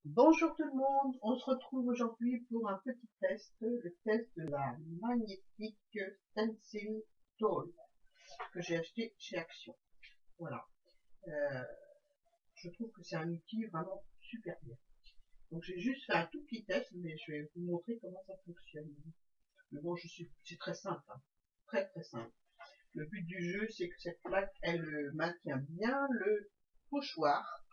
Bonjour tout le monde, on se retrouve aujourd'hui pour un petit test, le test de la magnétique stencil tool que j'ai acheté chez Action. Voilà, Euh, je trouve que c'est un outil vraiment super bien. Donc j'ai juste fait un tout petit test, mais je vais vous montrer comment ça fonctionne. Mais bon, c'est très simple, hein. Très très simple. Le but du jeu, c'est que cette plaque, elle maintient bien le pochoir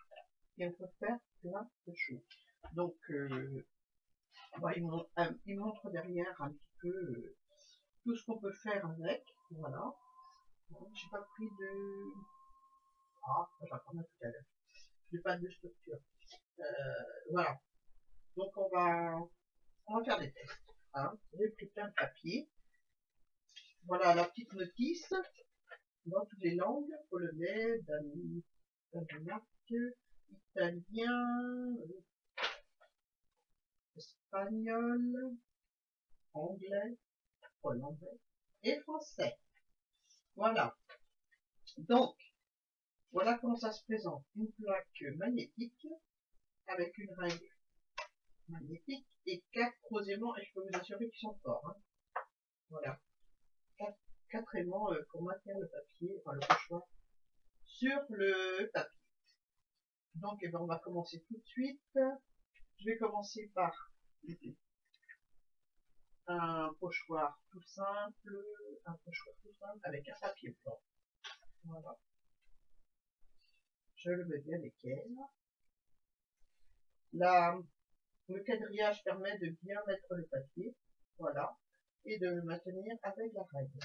et on peut faire plein de choses. Donc bon, il montre derrière un petit peu tout ce qu'on peut faire avec. Voilà. Bon, j'ai pas pris de. Ah, je vais prendre tout à l'heure. J'ai pas de structure. Voilà. Donc on va faire des tests. Hein. J'ai pris plein de papier. Voilà la petite notice dans toutes les langues polonais, danemark, italien, espagnol, anglais, hollandais et français. Voilà. Donc voilà comment ça se présente. Une plaque magnétique avec une règle magnétique et 4 gros aimants, et je peux vous assurer qu'ils sont forts. Hein. Voilà. 4 aimants pour maintenir le papier, enfin le pochoir, sur le papier. Donc on va commencer tout de suite. Je vais commencer par un pochoir tout simple, avec un papier blanc. Voilà. Je le mets bien nickel. Le quadrillage permet de bien mettre le papier, voilà, et de le maintenir avec la règle.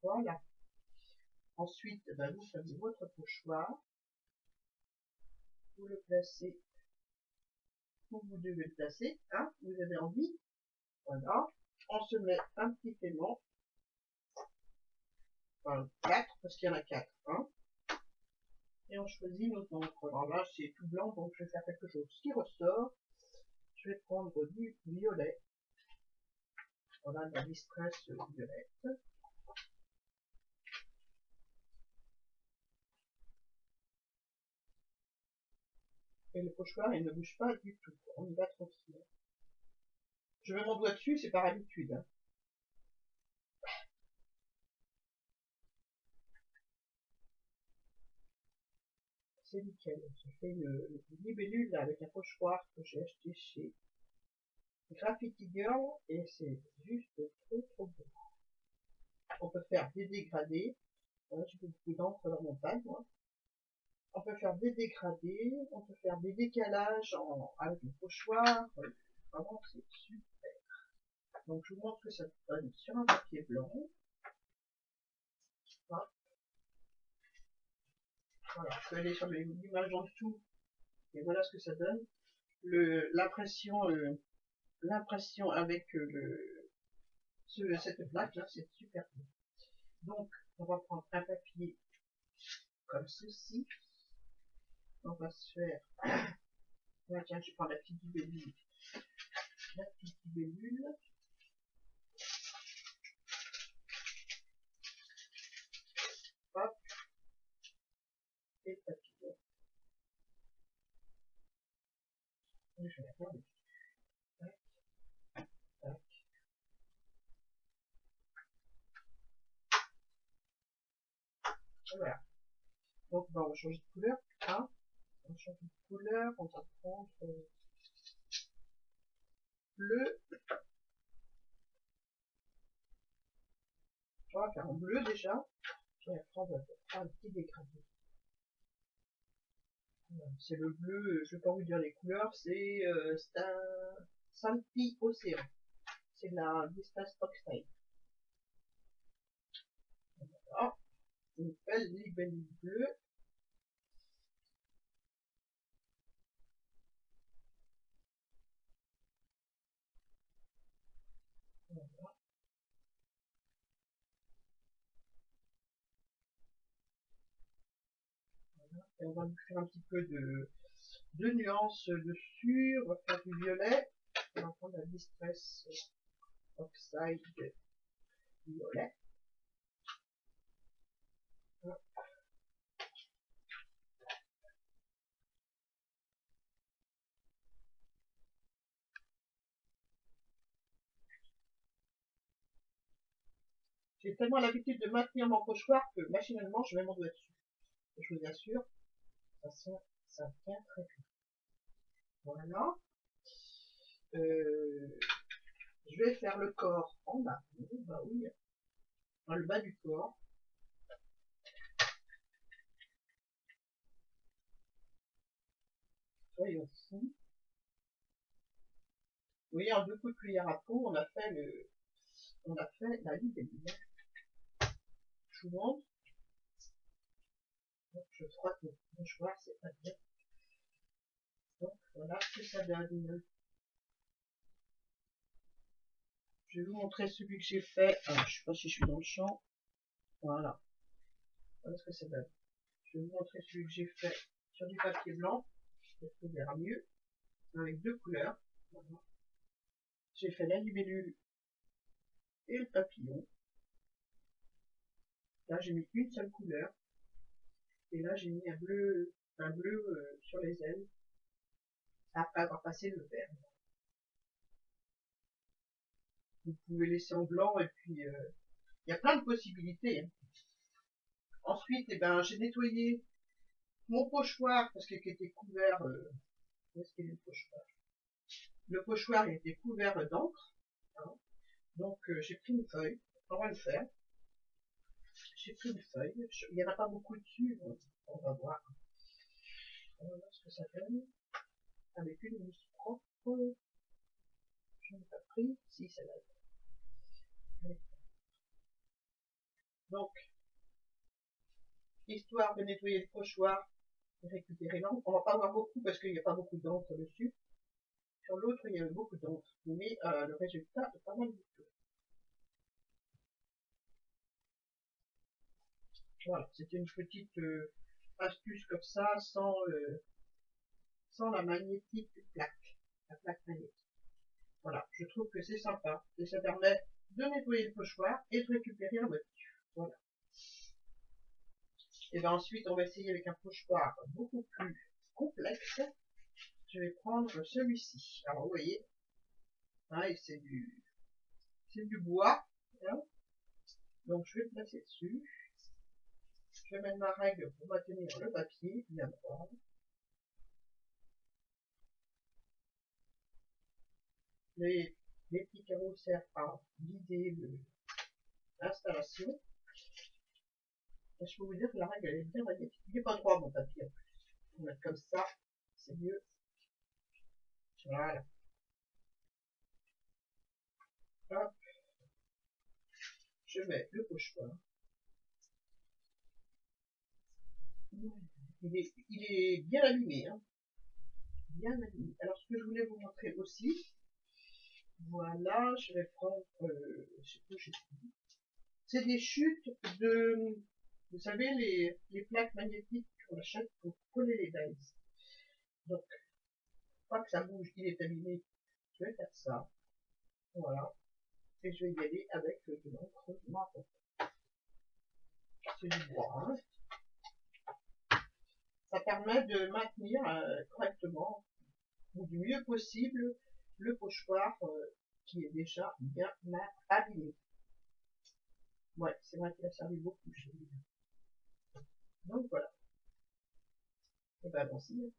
Voilà. Ensuite, vous prenez votre pochoir, vous le placez où vous devez le placer, hein, vous avez envie. Voilà. On se met un petit aimant, enfin 4, parce qu'il y en a 4, hein, et on choisit notre encre. Alors là, c'est tout blanc, donc je vais faire quelque chose qui ressort. Je vais prendre du violet. Voilà, de la distress violette. Et le pochoir, il ne bouge pas du tout. On y va tranquille. Je mets mon doigt dessus, c'est par habitude. Hein. C'est nickel. J'ai fait une libellule avec un pochoir que j'ai acheté chez Graffiti Girl et c'est juste trop beau. On peut faire des dégradés. Voilà, j'ai fait beaucoup d'encre dans mon pad, moi. On peut faire des dégradés, on peut faire des décalages avec le pochoir. Vraiment, c'est super. Donc, je vous montre que ça donne sur un papier blanc. Voilà, je peux aller sur l'image en dessous et voilà ce que ça donne. L'impression avec cette plaque là, c'est super bien. Donc, on va prendre un papier comme ceci. On va se faire. Ah, tiens, je prends la petite libellule. La petite libellule. Hop. Et le papier. Et je vais la faire. Tac, tac. Voilà. Donc, on va changer de couleur. Hein. On change de couleur. On va prendre bleu. On va faire en bleu déjà. Et après, on va faire un petit dégradé. C'est le bleu, je ne vais pas vous dire les couleurs, c'est un Santi Océan. C'est de la Distress Oxide. Voilà. Une belle libellule bleue. Voilà. Voilà. Et on va lui faire un petit peu de nuances dessus. On va faire du violet. On va prendre la Distress Oxide violet. Voilà. J'ai tellement l'habitude de maintenir mon pochoir que machinalement je mets mon doigt dessus. Et je vous assure, ça tient très bien. Voilà. Je vais faire le corps en bas. Bah oui, dans le bas du corps. Soyons fous. Vous voyez, en 2 coups de cuillère à peau, on a fait la libellule. Je vous montre. Donc, je frotte mon mouchoir, c'est pas bien. Donc, voilà ce que ça donne. Je vais vous montrer celui que j'ai fait. Alors, je sais pas si je suis dans le champ. Voilà. Voilà ce que ça donne. Je vais vous montrer celui que j'ai fait sur du papier blanc. On verra mieux. Avec 2 couleurs. Voilà. J'ai fait la libellule et le papillon. Là, j'ai mis une seule couleur. Et là, j'ai mis un bleu sur les ailes. Après avoir passé le vert. Vous pouvez laisser en blanc et puis il y a plein de possibilités. Ensuite, eh ben, j'ai nettoyé mon pochoir parce qu'il était couvert. Où est-ce qu'il est le pochoir? Le pochoir il était couvert d'encre. Hein. Donc j'ai pris une feuille. On va le faire. J'ai pris une feuille. Il n'y en a pas beaucoup dessus. Donc on va voir. On va voir ce que ça donne. Avec une mousse propre. Je n'ai pas pris. Si, ça va être. Donc, histoire de nettoyer le pochoir et récupérer l'encre. On va pas avoir beaucoup parce qu'il n'y a pas beaucoup d'encre dessus. Sur l'autre, il y avait beaucoup d'encre. Mais le résultat est pas mal du tout. Voilà, c'était une petite astuce comme ça, sans la magnétique plaque, la plaque magnétique. Voilà, je trouve que c'est sympa. Et ça permet de nettoyer le pochoir et de récupérer un motif. Voilà. Et bien ensuite, on va essayer avec un pochoir beaucoup plus complexe. Je vais prendre celui-ci. Alors, vous voyez, hein, c'est du bois. Hein. Donc, je vais le placer dessus. Je vais mettre ma règle pour maintenir le papier bien droit. Les petits carreaux servent à guider l'installation. Je peux vous dire que la règle elle est bien magnétique. Il n'est pas droit mon papier en plus. On va mettre comme ça, c'est mieux. Voilà. Hop. Je mets le pochoir. Il est bien allumé. Hein. Bien allumé. Alors ce que je voulais vous montrer aussi, voilà, je vais prendre, je sais pas, c'est des chutes de, vous savez, les plaques magnétiques qu'on achète pour coller les dies. Donc, pas que ça bouge, il est allumé. Je vais faire ça. Voilà. Et je vais y aller avec de l'encre marron. C'est du bois. Hein. Ça permet de maintenir correctement, ou du mieux possible, le pochoir qui est déjà bien abîmé. Ouais, c'est vrai qu'il a servi beaucoup chez lui. Donc voilà. Et ben allons-y.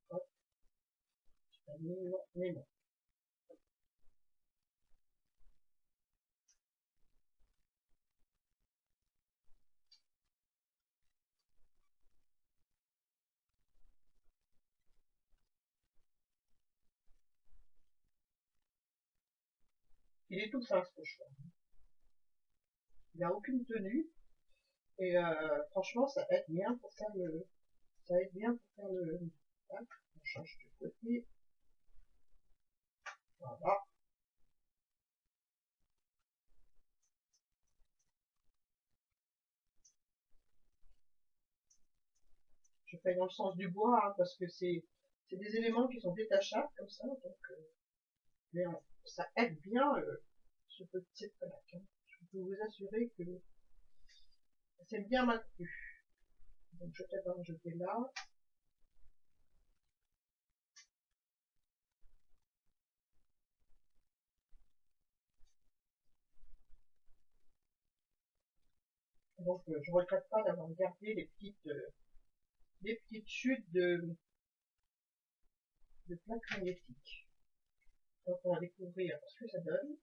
Hop. Mais non. Il est tout fin ce pochoir. Il n'a aucune tenue. Et franchement, ça aide bien pour faire le. Ça aide bien pour faire le. Hop, on change de côté. Voilà. Je fais dans le sens du bois hein, parce que c'est des éléments qui sont détachables comme ça. Donc, mais ça aide bien cette plaque. Hein. Je peux vous assurer que c'est bien maintenu. Donc je vais peut-être en jeter là. Donc je regrette pas d'avoir gardé les petites chutes de plaques magnétiques. Donc on va découvrir ce que ça donne.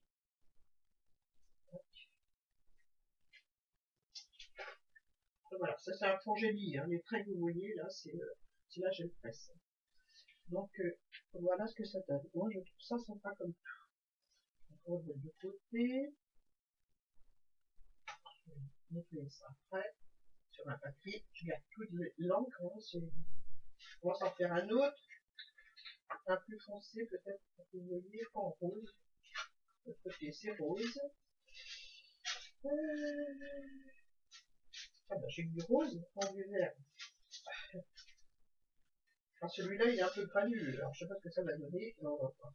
Donc, voilà, ça c'est un fond génie, hein. Les traits que vous voyez là, c'est la gel presse. Donc voilà ce que ça donne. Moi je trouve ça sympa comme tout. Donc on va le mettre de côté. Je vais nettoyer ça après sur un papier. Je garde toute l'encre. Hein, je commence à en faire un autre, un plus foncé peut-être pour que vous voyez, pas en rose. De l'autre côté c'est rose. Ah ben j'ai du rose en du vert. Enfin, celui-là il est un peu granuleux, alors je sais pas ce que ça va donner. Non, on va voir.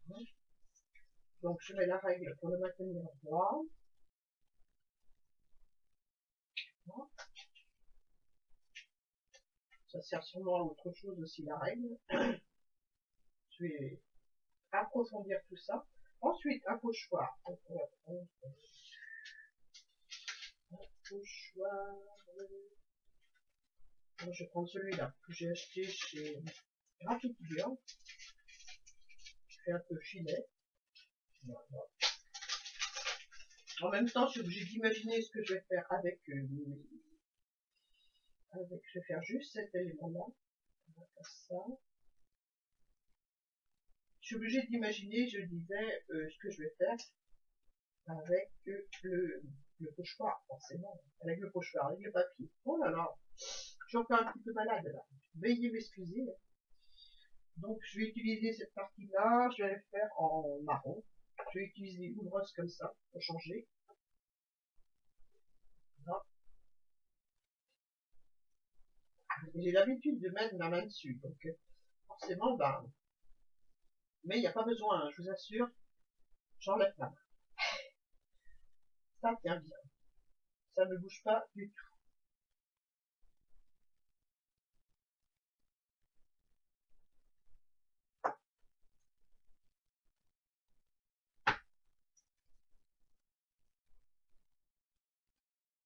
Donc je mets la règle pour le maintenir droit. Voilà. Ça sert sûrement à autre chose aussi la règle. Je vais approfondir tout ça. Ensuite un pochoir. Donc on va prendre un pochoir. Donc, je vais prendre celui-là que j'ai acheté chez Graphic-Burn. Je fais un peu filet. Voilà. En même temps, je suis obligée d'imaginer ce que je vais faire avec, je vais faire juste cet élément-là. On va faire ça. Je suis obligée d'imaginer, je disais, ce que je vais faire avec le pochoir, forcément. Avec le pochoir, avec le papier. Oh là là, je suis encore un petit peu malade là. Veuillez m'excuser. Donc je vais utiliser cette partie-là, je vais la faire en marron. Je vais utiliser une brosse comme ça pour changer. Voilà. J'ai l'habitude de mettre ma main dessus, donc forcément, ben, mais il n'y a pas besoin, hein, je vous assure, j'enlève ma main. Ça tient bien, ça ne bouge pas du tout.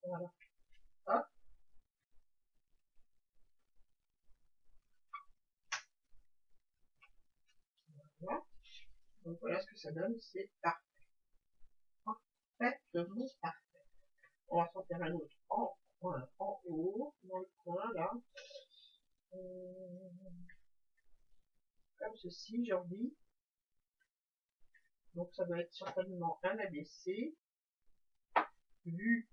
Voilà. Hop. Voilà. Donc voilà ce que ça donne, c'est parfait. Parfaitement parfait. On va s'en faire un autre en haut, dans le coin là. Comme ceci, j'ai envie. Donc ça va être certainement un ABC. Vu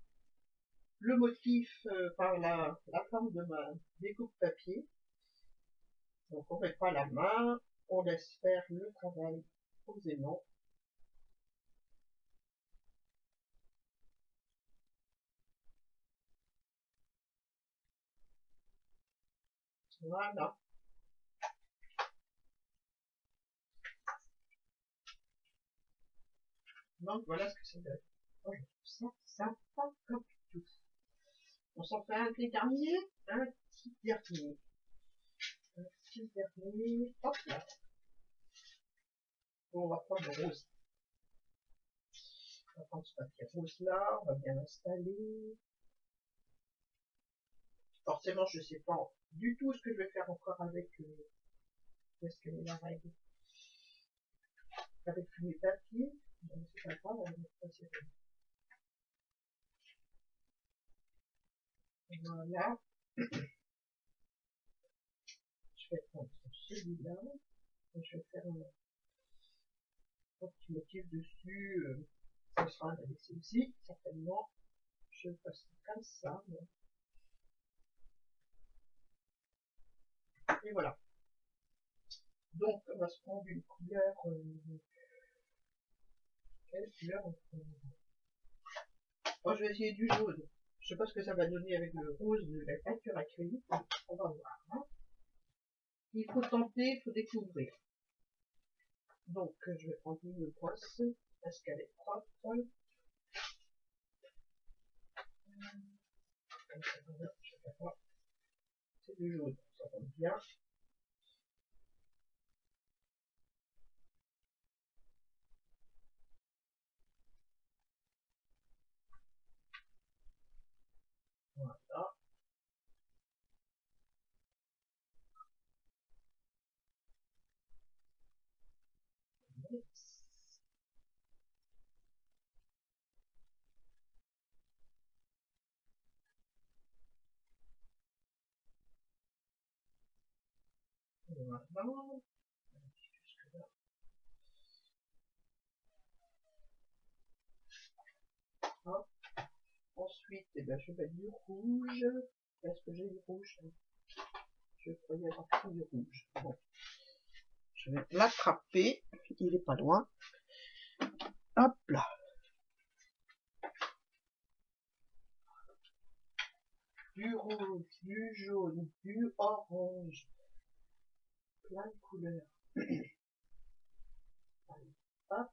le motif par la forme de ma découpe papier. Donc on ne met pas la main, on laisse faire le travail posément. Voilà. Donc voilà ce que ça donne. Oh, je trouve ça sympa comme tout. On s'en fait un petit dernier. Un petit dernier. Un petit dernier. Hop là. Bon, on va prendre le rose. On va prendre ce papier rose là. On va bien l'installer. Forcément, je ne sais pas du tout ce que je vais faire encore avec où est-ce qu'elle est la règle. Avec tous mes papiers. Donc c'est pas grave, on va mettre ça sur voilà. Je vais prendre celui-là. Et je vais faire un petit motif dessus. Ça sera un ABC aussi, certainement. Je vais passer comme ça. Et voilà. Donc, on va se prendre une couleur. Quelle couleur on prend? Moi, je vais essayer du jaune. Je sais pas ce que ça va donner avec le rose de la peinture acrylique. On va voir. Hein. Il faut tenter, il faut découvrir. Donc, je vais prendre une brosse parce qu'elle est propre. C'est du jaune, ça tombe bien. Voilà. Hop. Ensuite, eh ben, je vais mettre du rouge. Est-ce que j'ai du rouge? Je croyais avoir pris du rouge. Bon. Je vais l'attraper. Il est pas loin. Hop là. Du rouge, du jaune, du orange. Plein de couleurs. Allez, hop.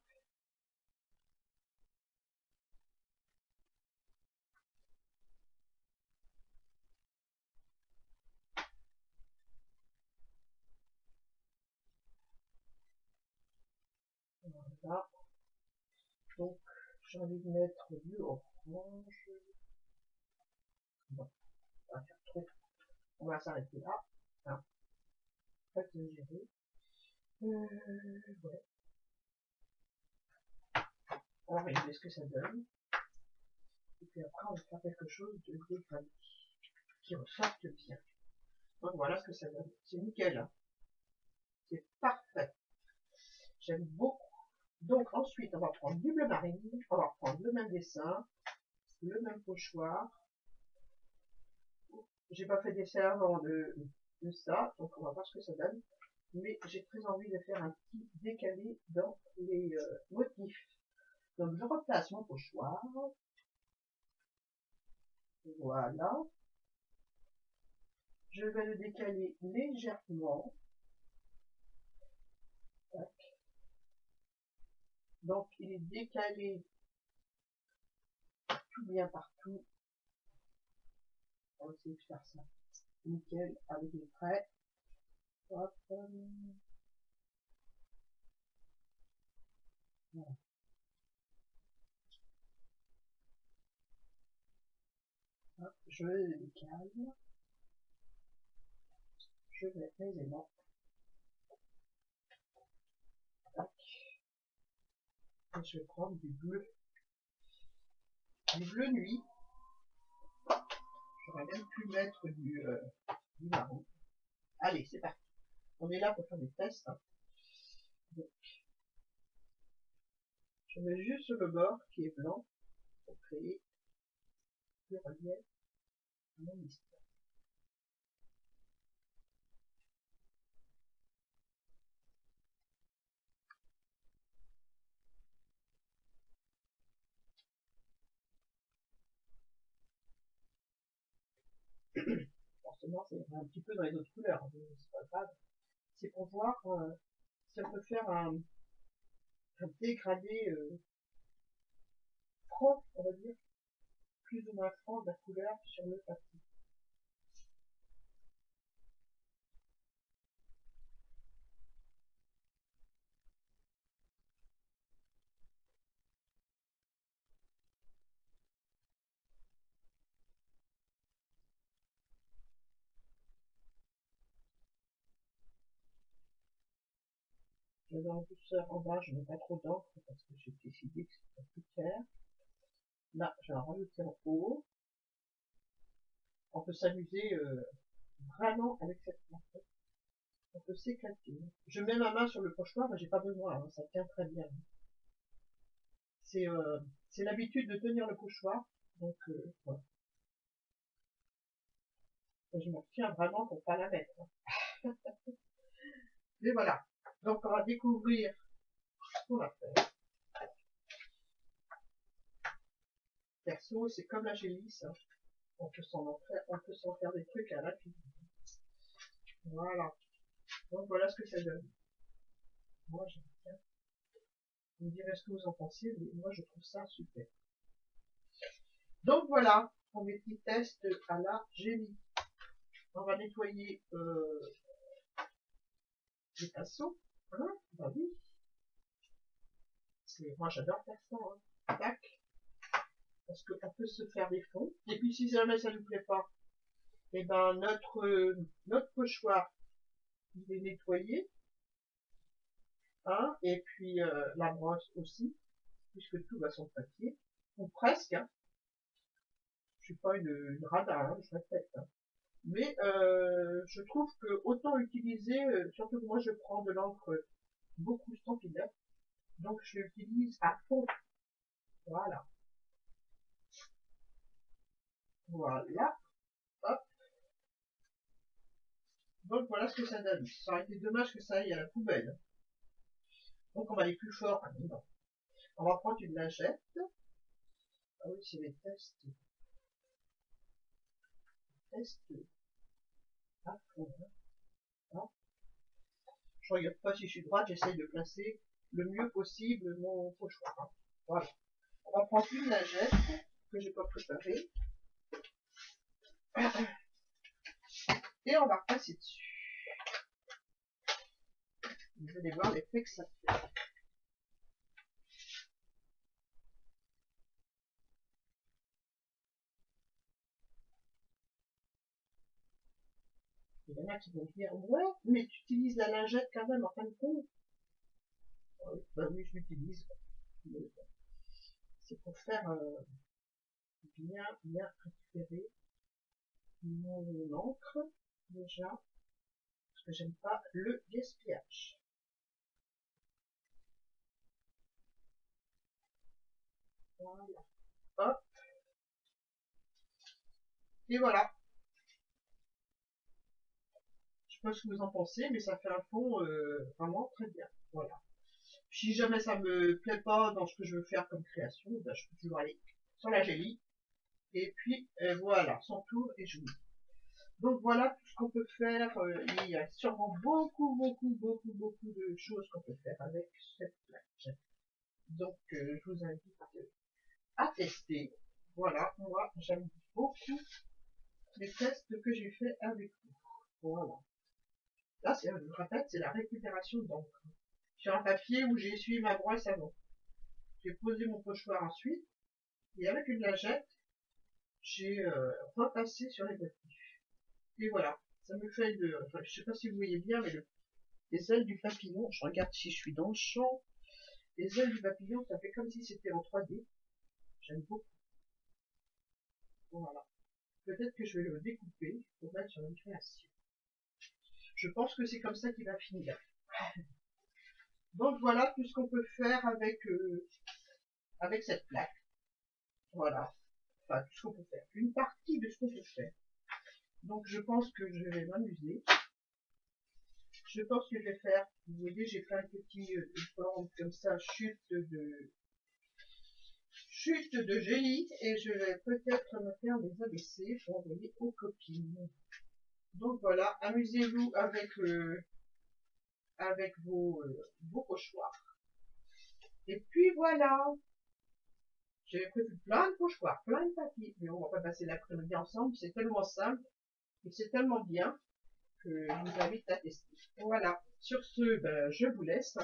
Voilà. Donc, j'ai envie de mettre du orange. Bon, on va faire trop. On va s'arrêter là. Hein. Pas exagérer. Ouais. On va regarder ce que ça donne. Et puis après, on va faire quelque chose de dégradé qui ressorte bien. Donc voilà ce que ça donne. C'est nickel. Hein. C'est parfait. J'aime beaucoup. Donc ensuite, on va prendre du bleu marine. On va prendre le même dessin, le même pochoir. J'ai pas fait d'essai avant de ça, donc on va voir ce que ça donne. Mais j'ai très envie de faire un petit décalé dans les motifs. Donc je replace mon pochoir. Voilà. Je vais le décaler légèrement. Tac. Donc il est décalé tout bien partout. On va essayer de faire ça. Nickel, avec les traits. Hop. Voilà. Hop, je le décale. Je mets mes aimants. Tac. Et je vais prendre du bleu. Du bleu nuit. J'aurais même pu mettre du marron. Allez, c'est parti. On est là pour faire des tests. Hein. Donc, je mets juste le bord qui est blanc pour créer le relief à mon histoire. Forcément, c'est un petit peu dans les autres couleurs, c'est pas grave. C'est pour voir si on peut faire un dégradé franc, on va dire, plus ou moins franc de la couleur sur le papier. Je vais en douceur en bas, je ne mets pas trop d'encre parce que j'ai décidé que c'était plus clair. Là, je vais en rajouter en haut. On peut s'amuser vraiment avec cette plante. On peut s'éclater. Je mets ma main sur le pochoir, mais j'ai pas besoin, hein, ça tient très bien. C'est l'habitude de tenir le pochoir, donc voilà. Je m'en tiens vraiment pour pas la mettre. Hein. Mais voilà. Donc on va découvrir ce qu'on va faire. Perso, c'est comme la gélisse. Hein. On peut s'en faire des trucs à la fille. Voilà. Donc voilà ce que ça donne. Moi j'aime bien. Vous me direz ce que vous en pensez, mais moi je trouve ça super. Donc voilà, pour mes petits tests à la génie. On va nettoyer les pinceaux. Hein, bah oui. Moi j'adore faire ça. Hein. Tac. Parce qu'on peut se faire des fonds. Et puis si jamais ça ne nous plaît pas, et ben notre pochoir, il est nettoyé. Hein, et puis la brosse aussi, puisque tout va sur le papier. Ou presque. Hein. Je suis pas une radin, hein, je répète. Hein. Mais je trouve que autant utiliser, surtout que moi je prends de l'encre beaucoup Stampin' Up, donc je l'utilise à fond. Voilà. Voilà. Hop. Donc voilà ce que ça donne. Ça aurait été dommage que ça aille à la poubelle. Donc on va aller plus fort. Ah, non. On va prendre une lingette. Ah oui, c'est les tests. Tests à fond. Hein. Je regarde pas si je suis droite, j'essaye de placer le mieux possible mon pochoir. Hein. Voilà. On va prendre une lingette que j'ai pas préparée. Et on va repasser dessus. Vous allez voir l'effet que ça fait. Il y en a qui vont dire, ouais, mais tu utilises la lingette quand même en fin de compte. Bah oui, je l'utilise. C'est pour faire bien récupérer mon encre, déjà, parce que j'aime pas le gaspillage. Voilà. Hop. Et voilà. Je sais pas ce que vous en pensez, mais ça fait un fond vraiment très bien. Voilà. Si jamais ça me plaît pas dans ce que je veux faire comme création, ben, je peux toujours aller sur la gélie. Et puis voilà, son tour est joué. Donc voilà tout ce qu'on peut faire. Il y a sûrement beaucoup de choses qu'on peut faire avec cette plaque. Donc je vous invite à tester. Voilà, moi j'aime beaucoup les tests que j'ai fait avec vous. Voilà. Là, je vous rappelle, c'est la récupération d'encre. Sur un papier où j'ai essuyé ma brosse avant. J'ai posé mon pochoir ensuite, et avec une lingette, j'ai repassé sur les motifs. Et voilà, ça me fait de... Enfin, je sais pas si vous voyez bien, mais les ailes du papillon, je regarde si je suis dans le champ, les ailes du papillon, ça fait comme si c'était en 3D. J'aime beaucoup. Voilà. Peut-être que je vais le découper pour mettre sur une création. Je pense que c'est comme ça qu'il va finir. Donc voilà tout ce qu'on peut faire avec cette plaque. Voilà. Enfin, tout ce qu'on peut faire. Une partie de ce qu'on peut faire. Donc je pense que je vais m'amuser. Je pense que je vais faire, vous voyez, j'ai plein de petits formes comme ça, chute de génie, et je vais peut-être me faire des ABC pour envoyer aux copines. Donc voilà, amusez-vous avec vos pochoirs. Et puis voilà, j'ai prévu plein de pochoirs, plein de papiers, mais on va pas passer l'après-midi ensemble, c'est tellement simple, et c'est tellement bien, que je vous invite à tester. Voilà, sur ce, ben, je vous laisse.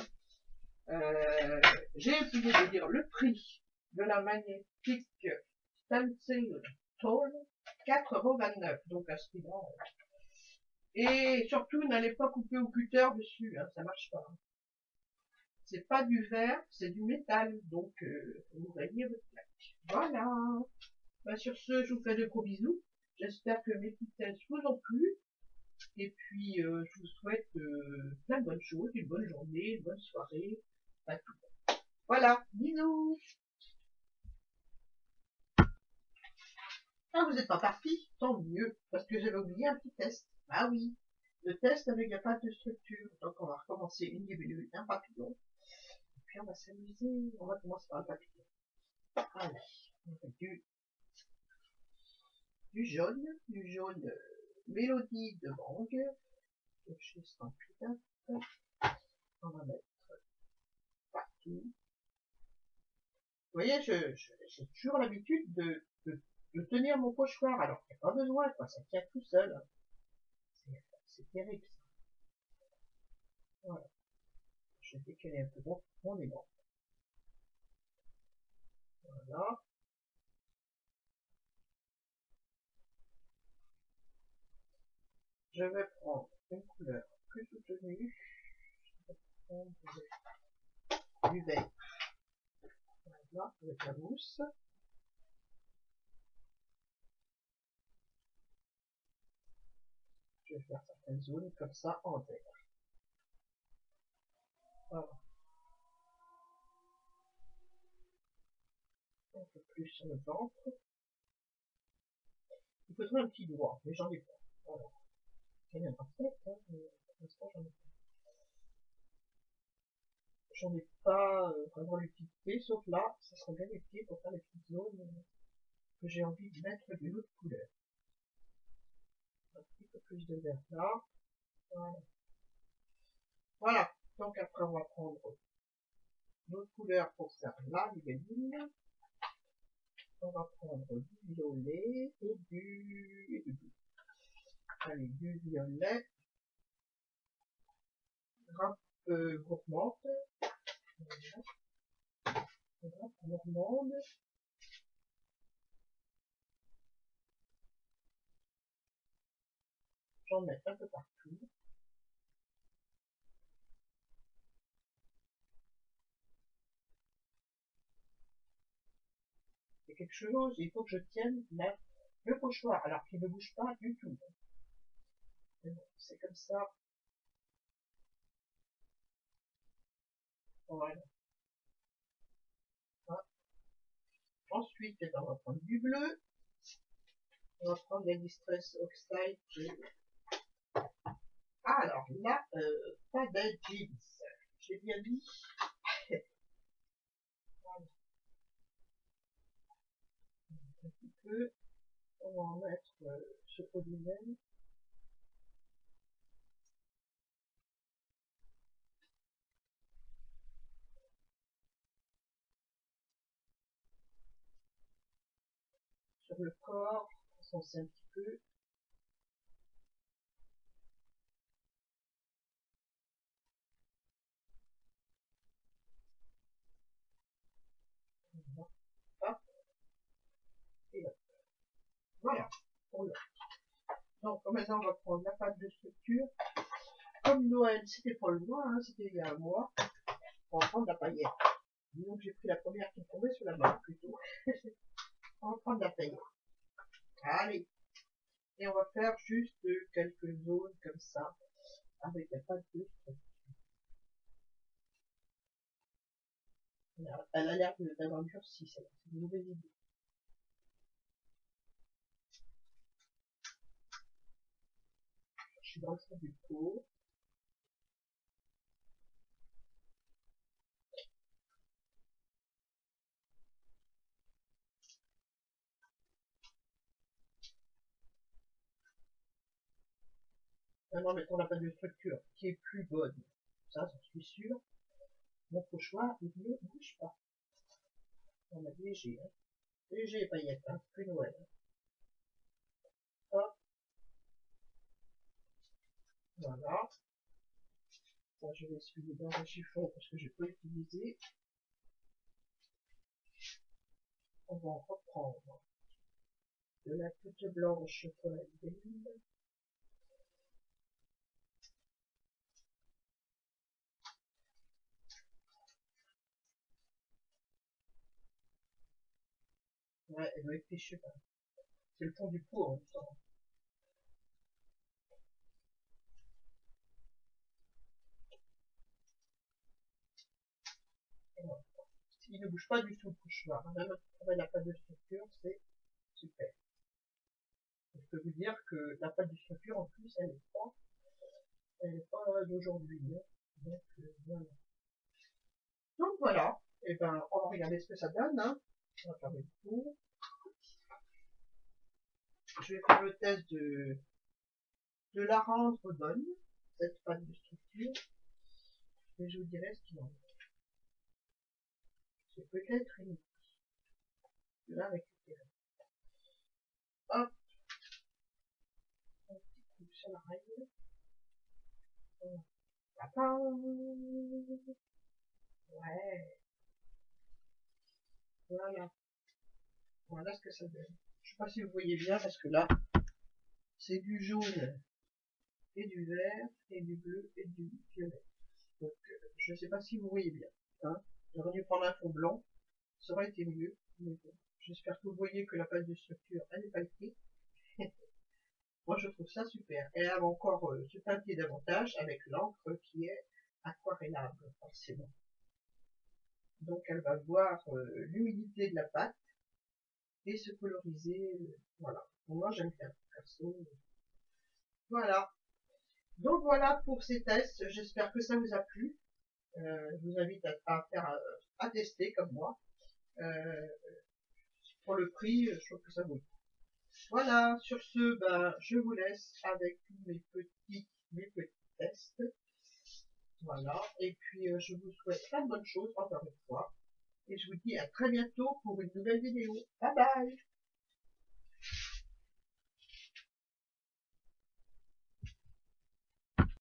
J'ai oublié de dire le prix de la magnétique Stencil Tool, 4,29 €, donc à ce prix-là. Et surtout, n'allez pas couper au cutter dessus, hein, ça marche pas. C'est pas du verre, c'est du métal, donc vous rayez votre plaque. Voilà. Ben, sur ce, je vous fais de gros bisous. J'espère que mes petites tests vous ont plu. Et puis, je vous souhaite plein de bonnes choses, une bonne journée, une bonne soirée, à tout. Voilà, bisous. Ah, vous n'êtes pas parti, tant mieux, parce que j'avais oublié un petit test. Ah oui, le test avec la pâte de structure. Donc on va recommencer une libellule, un papillon. Et puis on va s'amuser, on va commencer par un papillon. Allez, on fait du jaune mélodie de mangue. Je on va mettre partout. Vous voyez, j'ai toujours l'habitude de tenir mon pochoir, alors qu'il n'y a pas besoin, quoi, ça tient tout seul. C'est terrible, ça. Voilà. Je vais décaler un peu mon élan. Voilà. Je vais prendre une couleur plus soutenue. Je vais prendre du vert. Voilà, avec la mousse. vais faire certaines zones comme ça en vert. Voilà. Un peu plus sur le ventre. Il faudrait un petit doigt, mais j'en ai pas. Voilà. Ça viendra peut-être, hein, mais pour l'instant j'en ai pas. J'en ai pas vraiment l'utilité, sauf là, ça serait bien utile pour faire les petites zones que j'ai envie de mettre d'une autre couleur. Un petit peu plus de vert là. Voilà. Voilà. Donc après on va prendre d'autres couleurs pour faire la libelline. On va prendre du violet et du bleu. Allez, du violet. Grappe gourmande. Voilà. Grappe gourmande. J'en mets un peu partout. C'est quelque chose, il faut que je tienne le pochoir, alors qu'il ne bouge pas du tout. Mais bon, c'est comme ça. Voilà. Voilà. Ensuite, on va prendre du bleu. On va prendre la Distress Oxide. Ah, alors là, pas de jeans. J'ai bien dit. Voilà. Un petit peu. On va en mettre ce polymère. Sur le corps, enfoncer un petit peu. Hop. Et hop. Voilà. Donc maintenant on va prendre la pâte de structure. Comme Noël, c'était pas le mois, hein, c'était il y a un mois. On va prendre la paillette. Donc j'ai pris la première qui tombait sur la main plutôt. On va prendre la paillette. Allez. Et on va faire juste quelques zones comme ça. Avec la pâte de structure. Elle a l'air d'avoir durci, c'est une mauvaise idée. Je suis dans le fond du pot. Maintenant, mettons la pâte de structure qui est plus bonne. Ça, j'en suis sûr. Mon pochoir, il ne bouge pas. On a léger, hein. Léger paillettes, hein, plus Noël. Hop. Voilà. Ça, je vais essuyer dans un chiffon parce que je peux utiliser. On va en reprendre de la toute blanche pour la libellule. Ouais, elle doit être fichue. C'est le fond du pot en même temps. Voilà. Il ne bouge pas du tout le pochoir. Même avec la pâte de structure, c'est super. Je peux vous dire que la pâte de structure, en plus, elle n'est pas d'aujourd'hui. Hein. Donc, voilà. Donc, voilà. Et ben, on va regarder ce que ça donne. Hein. On va fermer le tour. Je vais faire le test de la rendre bonne, cette pâte de structure. Et je vous dirai ce qu'il en est. C'est peut-être une de la récupérer. Hop. Un petit coup sur la règle. Ouais. Voilà. Voilà ce que ça donne. Je sais pas si vous voyez bien parce que là, c'est du jaune et du vert et du bleu et du violet. Donc, je sais pas si vous voyez bien. Hein. J'aurais dû prendre un fond blanc. Ça aurait été mieux. Mais bon. J'espère que vous voyez que la pâte de structure, elle n'est pas écrite. Moi, je trouve ça super. Et elle va encore se teintiller davantage avec l'encre qui est aquarellable, forcément. Donc elle va voir l'humidité de la pâte et se coloriser. Voilà. Moi j'aime bien, perso. Voilà. Donc voilà pour ces tests. J'espère que ça vous a plu. Je vous invite à tester comme moi. Pour le prix, je trouve que ça vaut. Voilà, sur ce, ben, je vous laisse avec mes petits tests. Voilà, et puis je vous souhaite plein de bonnes choses encore une fois. Et je vous dis à très bientôt pour une nouvelle vidéo. Bye bye!